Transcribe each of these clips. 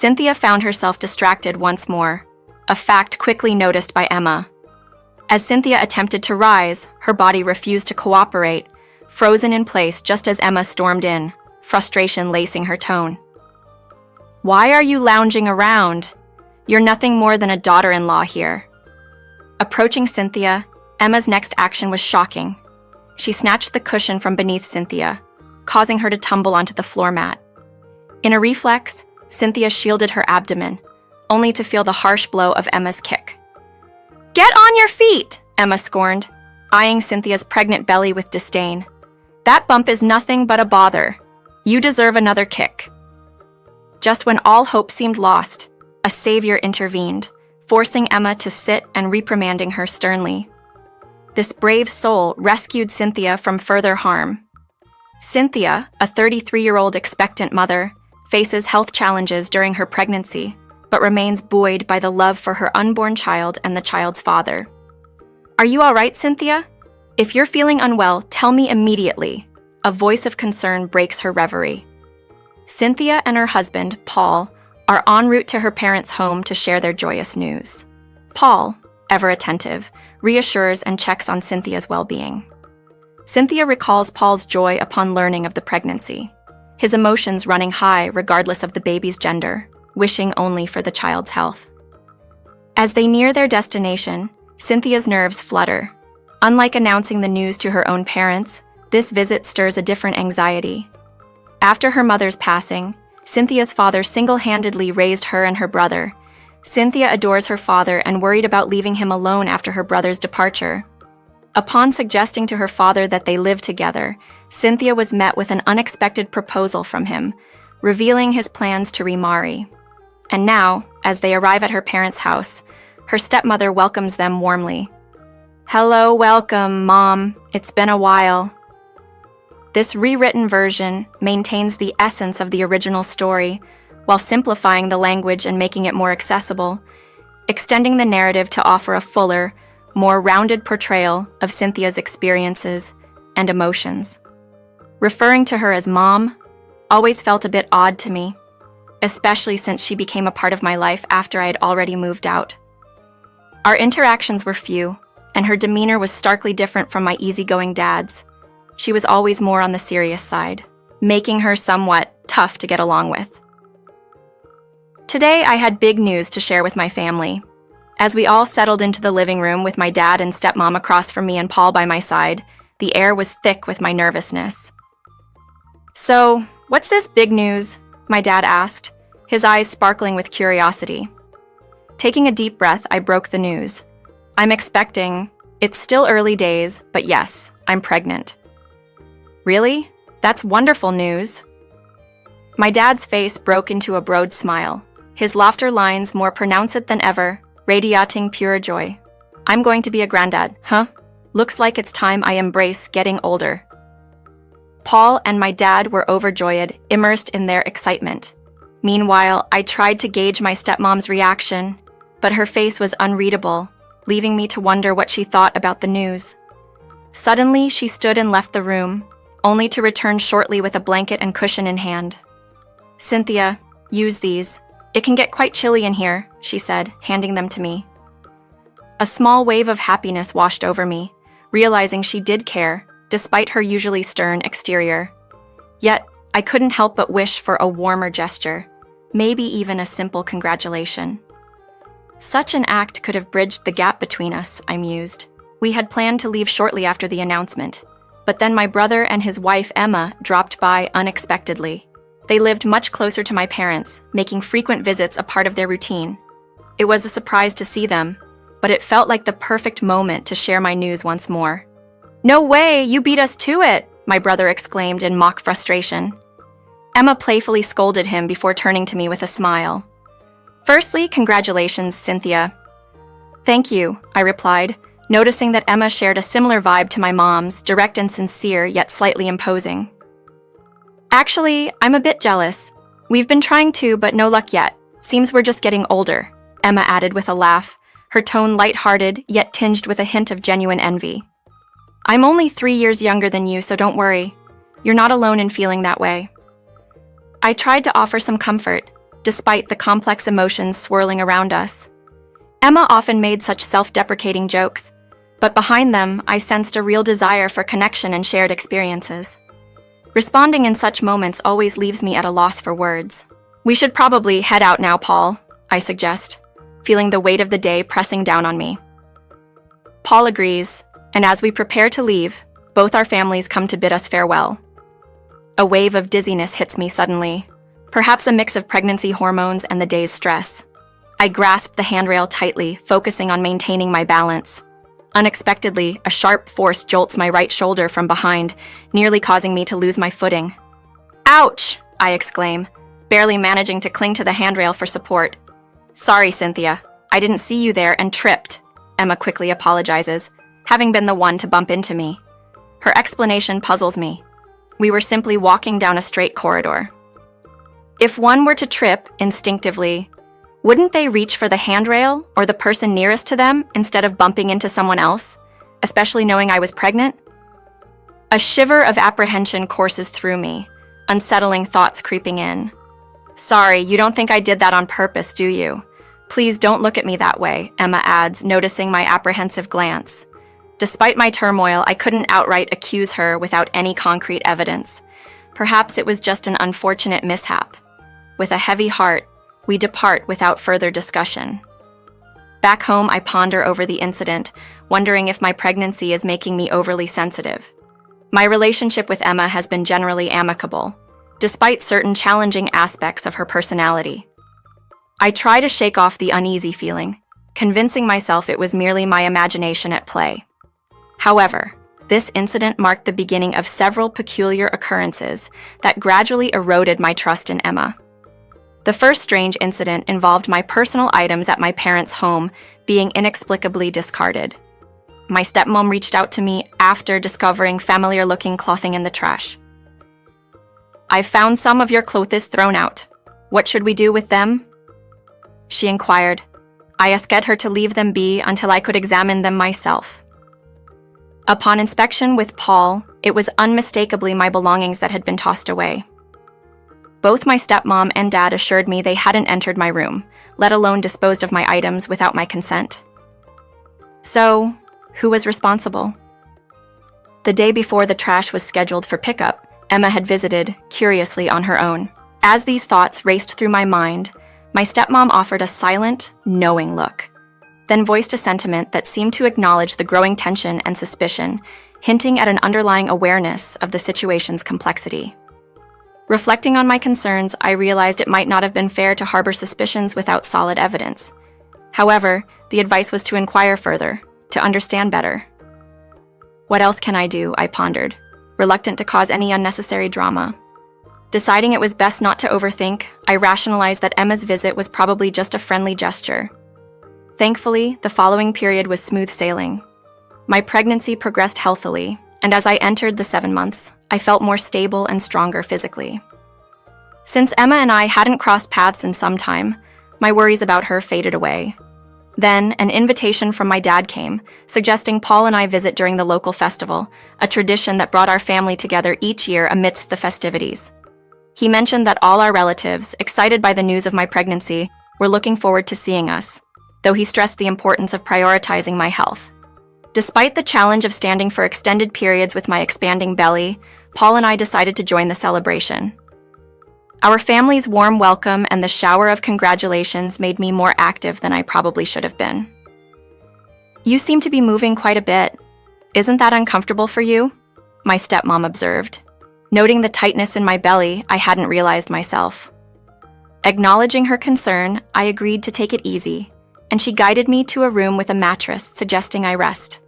Cynthia found herself distracted once more, a fact quickly noticed by Emma. As Cynthia attempted to rise, her body refused to cooperate, frozen in place just as Emma stormed in, frustration lacing her tone. "Why are you lounging around? You're nothing more than a daughter-in-law here." Approaching Cynthia, Emma's next action was shocking. She snatched the cushion from beneath Cynthia, causing her to tumble onto the floor mat. In a reflex, Cynthia shielded her abdomen, only to feel the harsh blow of Emma's kick. "Get on your feet!" Emma scorned, eyeing Cynthia's pregnant belly with disdain. "That bump is nothing but a bother. You deserve another kick." Just when all hope seemed lost, a savior intervened, forcing Emma to sit and reprimanding her sternly. This brave soul rescued Cynthia from further harm. Cynthia, a 33-year-old expectant mother, faces health challenges during her pregnancy, but remains buoyed by the love for her unborn child and the child's father. "Are you all right, Cynthia? If you're feeling unwell, tell me immediately." A voice of concern breaks her reverie. Cynthia and her husband, Paul, are en route to her parents' home to share their joyous news. Paul, ever attentive, reassures and checks on Cynthia's well-being. Cynthia recalls Paul's joy upon learning of the pregnancy, his emotions running high regardless of the baby's gender, wishing only for the child's health. As they near their destination, Cynthia's nerves flutter. Unlike announcing the news to her own parents, this visit stirs a different anxiety. After her mother's passing, Cynthia's father single-handedly raised her and her brother. Cynthia adores her father and worried about leaving him alone after her brother's departure. Upon suggesting to her father that they live together, Cynthia was met with an unexpected proposal from him, revealing his plans to remarry. And now, as they arrive at her parents' house, her stepmother welcomes them warmly. "Hello, welcome, Mom. It's been a while." This rewritten version maintains the essence of the original story, while simplifying the language and making it more accessible, extending the narrative to offer a fuller, more rounded portrayal of Cynthia's experiences and emotions. Referring to her as Mom always felt a bit odd to me, especially since she became a part of my life after I had already moved out. Our interactions were few, and her demeanor was starkly different from my easygoing dad's. She was always more on the serious side, making her somewhat tough to get along with. Today, I had big news to share with my family. As we all settled into the living room with my dad and stepmom across from me and Paul by my side, the air was thick with my nervousness. "So, what's this big news?" my dad asked, his eyes sparkling with curiosity. Taking a deep breath, I broke the news. "I'm expecting. It's still early days, but yes, I'm pregnant." "Really? That's wonderful news." My dad's face broke into a broad smile, his laughter lines more pronounced than ever, radiating pure joy. "I'm going to be a granddad, huh? Looks like it's time I embrace getting older." Paul and my dad were overjoyed, immersed in their excitement. Meanwhile, I tried to gauge my stepmom's reaction, but her face was unreadable, leaving me to wonder what she thought about the news. Suddenly, she stood and left the room, only to return shortly with a blanket and cushion in hand. "Cynthia, use these. It can get quite chilly in here," she said, handing them to me. A small wave of happiness washed over me, realizing she did care, despite her usually stern exterior. Yet, I couldn't help but wish for a warmer gesture, maybe even a simple congratulation. Such an act could have bridged the gap between us, I mused. We had planned to leave shortly after the announcement, but then my brother and his wife Emma dropped by unexpectedly. They lived much closer to my parents, making frequent visits a part of their routine. It was a surprise to see them, but it felt like the perfect moment to share my news once more. "No way, you beat us to it!" my brother exclaimed in mock frustration. Emma playfully scolded him before turning to me with a smile. "Firstly, congratulations, Cynthia." "Thank you," I replied, noticing that Emma shared a similar vibe to my mom's, direct and sincere, yet slightly imposing. "Actually, I'm a bit jealous. We've been trying to, but no luck yet. Seems we're just getting older," Emma added with a laugh, her tone light-hearted, yet tinged with a hint of genuine envy. "I'm only 3 years younger than you, so don't worry. You're not alone in feeling that way." I tried to offer some comfort, despite the complex emotions swirling around us. Emma often made such self-deprecating jokes, but behind them, I sensed a real desire for connection and shared experiences. Responding in such moments always leaves me at a loss for words. "We should probably head out now, Paul," I suggest, feeling the weight of the day pressing down on me. Paul agrees, and as we prepare to leave, both our families come to bid us farewell. A wave of dizziness hits me suddenly, perhaps a mix of pregnancy hormones and the day's stress. I grasp the handrail tightly, focusing on maintaining my balance. Unexpectedly, a sharp force jolts my right shoulder from behind, nearly causing me to lose my footing. "Ouch!" I exclaim, barely managing to cling to the handrail for support. "Sorry, Cynthia. I didn't see you there and tripped," Emma quickly apologizes, having been the one to bump into me. Her explanation puzzles me. We were simply walking down a straight corridor. If one were to trip instinctively, wouldn't they reach for the handrail or the person nearest to them instead of bumping into someone else, especially knowing I was pregnant? A shiver of apprehension courses through me, unsettling thoughts creeping in. "Sorry, you don't think I did that on purpose, do you? Please don't look at me that way," Emma adds, noticing my apprehensive glance. Despite my turmoil, I couldn't outright accuse her without any concrete evidence. Perhaps it was just an unfortunate mishap. With a heavy heart, we depart without further discussion. Back home, I ponder over the incident, wondering if my pregnancy is making me overly sensitive. My relationship with Emma has been generally amicable, despite certain challenging aspects of her personality. I try to shake off the uneasy feeling, convincing myself it was merely my imagination at play. However, this incident marked the beginning of several peculiar occurrences that gradually eroded my trust in Emma. The first strange incident involved my personal items at my parents' home being inexplicably discarded. My stepmom reached out to me after discovering familiar-looking clothing in the trash. "I've found some of your clothes thrown out. What should we do with them?" she inquired. I asked her to leave them be until I could examine them myself. Upon inspection with Paul, it was unmistakably my belongings that had been tossed away. Both my stepmom and dad assured me they hadn't entered my room, let alone disposed of my items without my consent. So, who was responsible? The day before the trash was scheduled for pickup, Emma had visited, curiously on her own. As these thoughts raced through my mind, my stepmom offered a silent, knowing look, then voiced a sentiment that seemed to acknowledge the growing tension and suspicion, hinting at an underlying awareness of the situation's complexity. Reflecting on my concerns, I realized it might not have been fair to harbor suspicions without solid evidence. However, the advice was to inquire further, to understand better. What else can I do? I pondered, reluctant to cause any unnecessary drama. Deciding it was best not to overthink, I rationalized that Emma's visit was probably just a friendly gesture. Thankfully, the following period was smooth sailing. My pregnancy progressed healthily, and as I entered the 7 months, I felt more stable and stronger physically. Since Emma and I hadn't crossed paths in some time, my worries about her faded away. Then, an invitation from my dad came, suggesting Paul and I visit during the local festival, a tradition that brought our family together each year amidst the festivities. He mentioned that all our relatives, excited by the news of my pregnancy, were looking forward to seeing us, though he stressed the importance of prioritizing my health. Despite the challenge of standing for extended periods with my expanding belly, Paul and I decided to join the celebration. Our family's warm welcome and the shower of congratulations made me more active than I probably should have been. "You seem to be moving quite a bit. Isn't that uncomfortable for you?" my stepmom observed. Noting the tightness in my belly, I hadn't realized myself. Acknowledging her concern, I agreed to take it easy, and she guided me to a room with a mattress, suggesting I rest.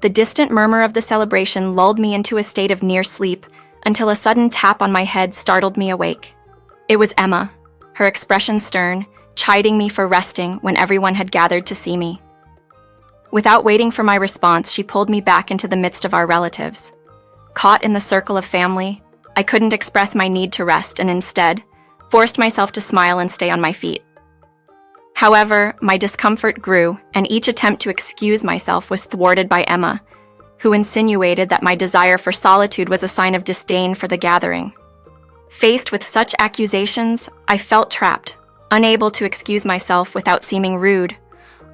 The distant murmur of the celebration lulled me into a state of near sleep until a sudden tap on my head startled me awake. It was Emma, her expression stern, chiding me for resting when everyone had gathered to see me. Without waiting for my response, she pulled me back into the midst of our relatives. Caught in the circle of family, I couldn't express my need to rest and instead forced myself to smile and stay on my feet. However, my discomfort grew, and each attempt to excuse myself was thwarted by Emma, who insinuated that my desire for solitude was a sign of disdain for the gathering. Faced with such accusations, I felt trapped, unable to excuse myself without seeming rude,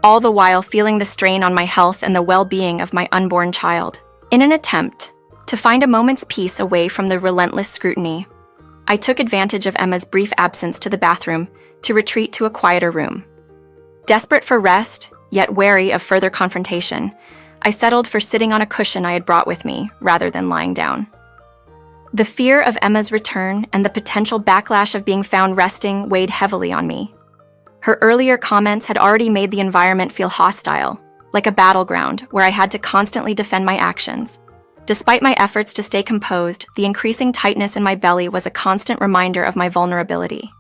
all the while feeling the strain on my health and the well-being of my unborn child. In an attempt to find a moment's peace away from the relentless scrutiny, I took advantage of Emma's brief absence to the bathroom to retreat to a quieter room. Desperate for rest, yet wary of further confrontation, I settled for sitting on a cushion I had brought with me rather than lying down. The fear of Emma's return and the potential backlash of being found resting weighed heavily on me. Her earlier comments had already made the environment feel hostile, like a battleground where I had to constantly defend my actions. Despite my efforts to stay composed, the increasing tightness in my belly was a constant reminder of my vulnerability.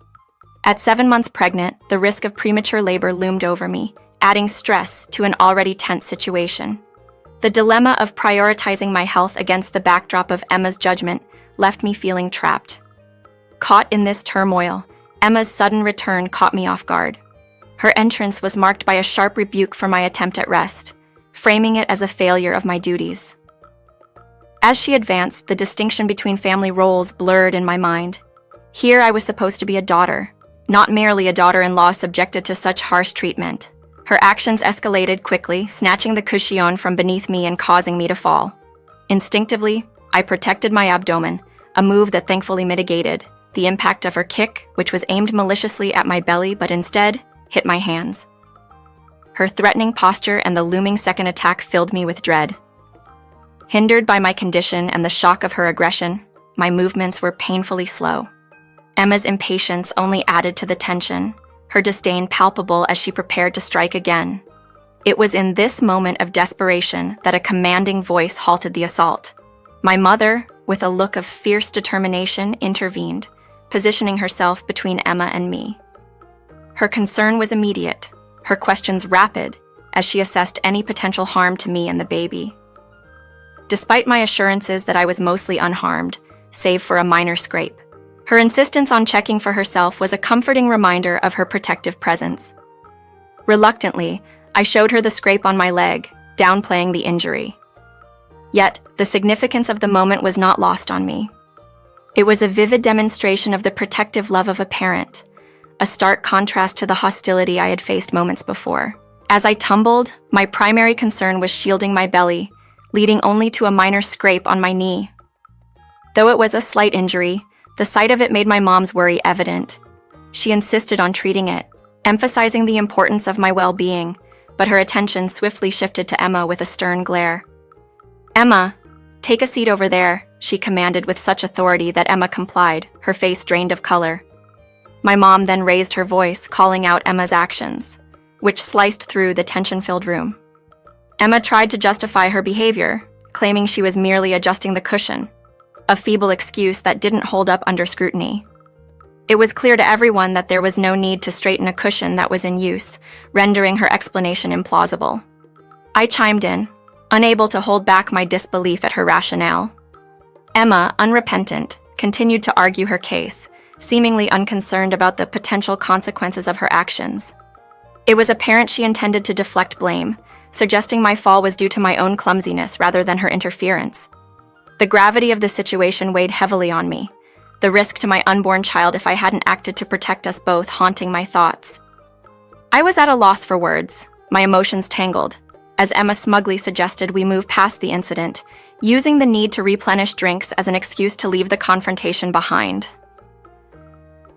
At 7 months pregnant, the risk of premature labor loomed over me, adding stress to an already tense situation. The dilemma of prioritizing my health against the backdrop of Emma's judgment left me feeling trapped. Caught in this turmoil, Emma's sudden return caught me off guard. Her entrance was marked by a sharp rebuke for my attempt at rest, framing it as a failure of my duties. As she advanced, the distinction between family roles blurred in my mind. Here I was supposed to be a daughter, not merely a daughter-in-law subjected to such harsh treatment. Her actions escalated quickly, snatching the cushion from beneath me and causing me to fall. Instinctively, I protected my abdomen, a move that thankfully mitigated the impact of her kick, which was aimed maliciously at my belly but instead hit my hands. Her threatening posture and the looming second attack filled me with dread. Hindered by my condition and the shock of her aggression, my movements were painfully slow. Emma's impatience only added to the tension, her disdain palpable as she prepared to strike again. It was in this moment of desperation that a commanding voice halted the assault. My mother, with a look of fierce determination, intervened, positioning herself between Emma and me. Her concern was immediate, her questions rapid, as she assessed any potential harm to me and the baby. Despite my assurances that I was mostly unharmed, save for a minor scrape, her insistence on checking for herself was a comforting reminder of her protective presence. Reluctantly, I showed her the scrape on my leg, downplaying the injury. Yet, the significance of the moment was not lost on me. It was a vivid demonstration of the protective love of a parent, a stark contrast to the hostility I had faced moments before. As I tumbled, my primary concern was shielding my belly, leading only to a minor scrape on my knee. Though it was a slight injury, the sight of it made my mom's worry evident. She insisted on treating it, emphasizing the importance of my well-being, but her attention swiftly shifted to Emma with a stern glare. "Emma, take a seat over there," she commanded with such authority that Emma complied, her face drained of color. My mom then raised her voice, calling out Emma's actions, which sliced through the tension-filled room. Emma tried to justify her behavior, claiming she was merely adjusting the cushion, a feeble excuse that didn't hold up under scrutiny. It was clear to everyone that there was no need to straighten a cushion that was in use, rendering her explanation implausible. I chimed in, unable to hold back my disbelief at her rationale. Emma, unrepentant, continued to argue her case, seemingly unconcerned about the potential consequences of her actions. It was apparent she intended to deflect blame, suggesting my fall was due to my own clumsiness rather than her interference. The gravity of the situation weighed heavily on me, the risk to my unborn child if I hadn't acted to protect us both haunting my thoughts. I was at a loss for words, my emotions tangled, as Emma smugly suggested we move past the incident, using the need to replenish drinks as an excuse to leave the confrontation behind.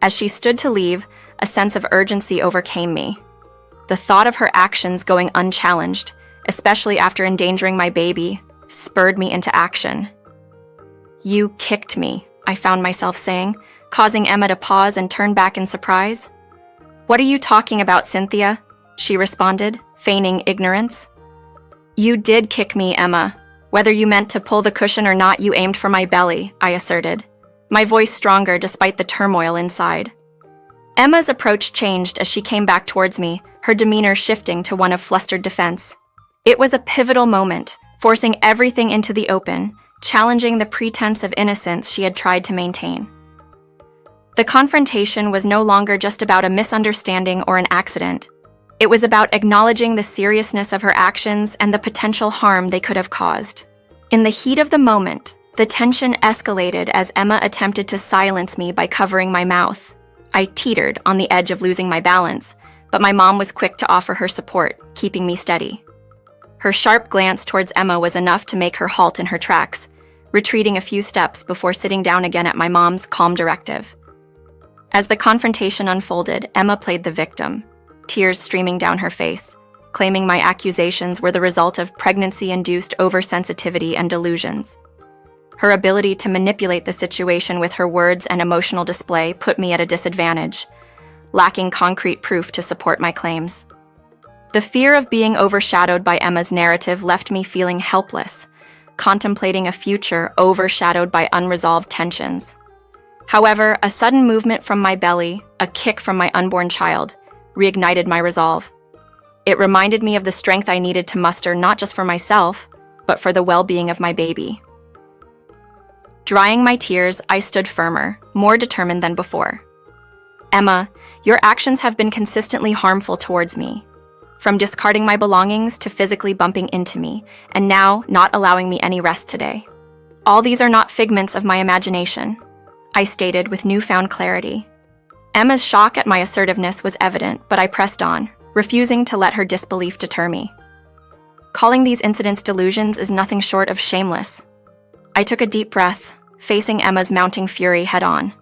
As she stood to leave, a sense of urgency overcame me. The thought of her actions going unchallenged, especially after endangering my baby, spurred me into action. "You kicked me," I found myself saying, causing Emma to pause and turn back in surprise. "What are you talking about, Cynthia?" she responded, feigning ignorance. "You did kick me, Emma. Whether you meant to pull the cushion or not, you aimed for my belly," I asserted, my voice stronger despite the turmoil inside. Emma's approach changed as she came back towards me, her demeanor shifting to one of flustered defense. It was a pivotal moment, forcing everything into the open, challenging the pretense of innocence she had tried to maintain. The confrontation was no longer just about a misunderstanding or an accident. It was about acknowledging the seriousness of her actions and the potential harm they could have caused. In the heat of the moment, The tension escalated as Emma attempted to silence me by covering my mouth. I teetered on the edge of losing my balance, but my mom was quick to offer her support, keeping me steady. Her sharp glance towards Emma was enough to make her halt in her tracks, retreating a few steps before sitting down again at my mom's calm directive. As the confrontation unfolded, Emma played the victim, tears streaming down her face, claiming my accusations were the result of pregnancy-induced oversensitivity and delusions. Her ability to manipulate the situation with her words and emotional display put me at a disadvantage, lacking concrete proof to support my claims. The fear of being overshadowed by Emma's narrative left me feeling helpless, contemplating a future overshadowed by unresolved tensions. However, a sudden movement from my belly, a kick from my unborn child, reignited my resolve. It reminded me of the strength I needed to muster not just for myself, but for the well-being of my baby. Drying my tears, I stood firmer, more determined than before. Emma, your actions have been consistently harmful towards me. From discarding my belongings to physically bumping into me, and now not allowing me any rest today. All these are not figments of my imagination, I stated with newfound clarity. Emma's shock at my assertiveness was evident, but I pressed on, refusing to let her disbelief deter me. Calling these incidents delusions is nothing short of shameless. I took a deep breath, facing Emma's mounting fury head-on.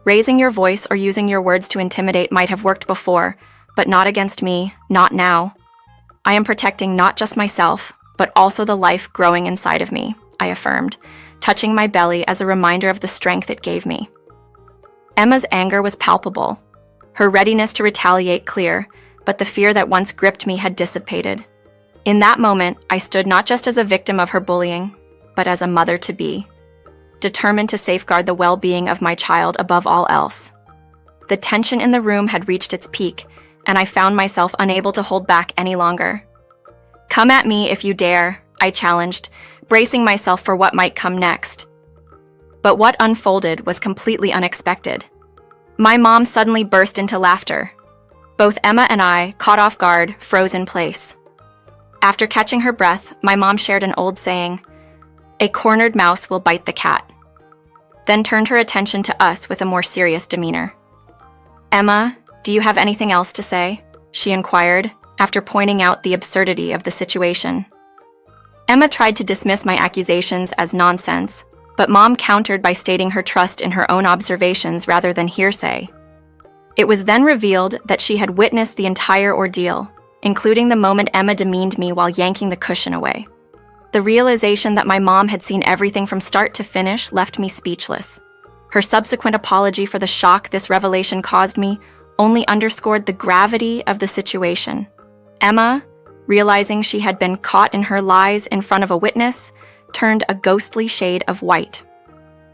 Raising your voice or using your words to intimidate might have worked before, but not against me, not now. I am protecting not just myself, but also the life growing inside of me, I affirmed, touching my belly as a reminder of the strength it gave me. Emma's anger was palpable, her readiness to retaliate clear, but the fear that once gripped me had dissipated. In that moment, I stood not just as a victim of her bullying, but as a mother-to-be, determined to safeguard the well-being of my child above all else. The tension in the room had reached its peak, and I found myself unable to hold back any longer. "Come at me if you dare," I challenged, bracing myself for what might come next. But what unfolded was completely unexpected. My mom suddenly burst into laughter. Both Emma and I, caught off guard, froze in place. After catching her breath, my mom shared an old saying, "A cornered mouse will bite the cat," then turned her attention to us with a more serious demeanor. "Emma, do you have anything else to say?" she inquired, after pointing out the absurdity of the situation. Emma tried to dismiss my accusations as nonsense, but Mom countered by stating her trust in her own observations rather than hearsay. It was then revealed that she had witnessed the entire ordeal, including the moment Emma demeaned me while yanking the cushion away. The realization that my mom had seen everything from start to finish left me speechless. Her subsequent apology for the shock this revelation caused me only underscored the gravity of the situation. Emma, realizing she had been caught in her lies in front of a witness, turned a ghostly shade of white.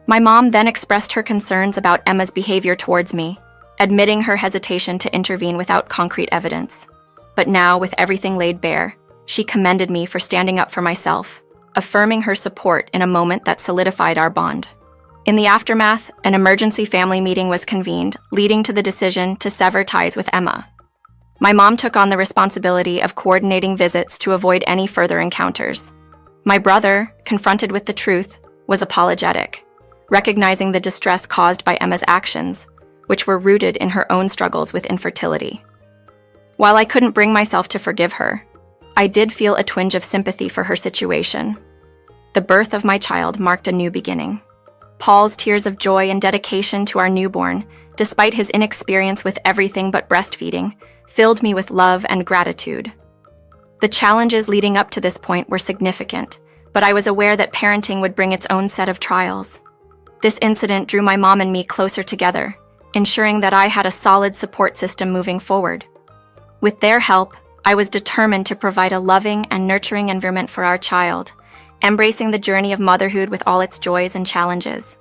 My mom then expressed her concerns about Emma's behavior towards me, admitting her hesitation to intervene without concrete evidence. But now, with everything laid bare, she commended me for standing up for myself, affirming her support in a moment that solidified our bond. In the aftermath, an emergency family meeting was convened, leading to the decision to sever ties with Emma. My mom took on the responsibility of coordinating visits to avoid any further encounters. My brother, confronted with the truth, was apologetic, recognizing the distress caused by Emma's actions, which were rooted in her own struggles with infertility. While I couldn't bring myself to forgive her, I did feel a twinge of sympathy for her situation. The birth of my child marked a new beginning. Paul's tears of joy and dedication to our newborn, despite his inexperience with everything but breastfeeding, filled me with love and gratitude. The challenges leading up to this point were significant, but I was aware that parenting would bring its own set of trials. This incident drew my mom and me closer together, ensuring that I had a solid support system moving forward. With their help, I was determined to provide a loving and nurturing environment for our child, embracing the journey of motherhood with all its joys and challenges.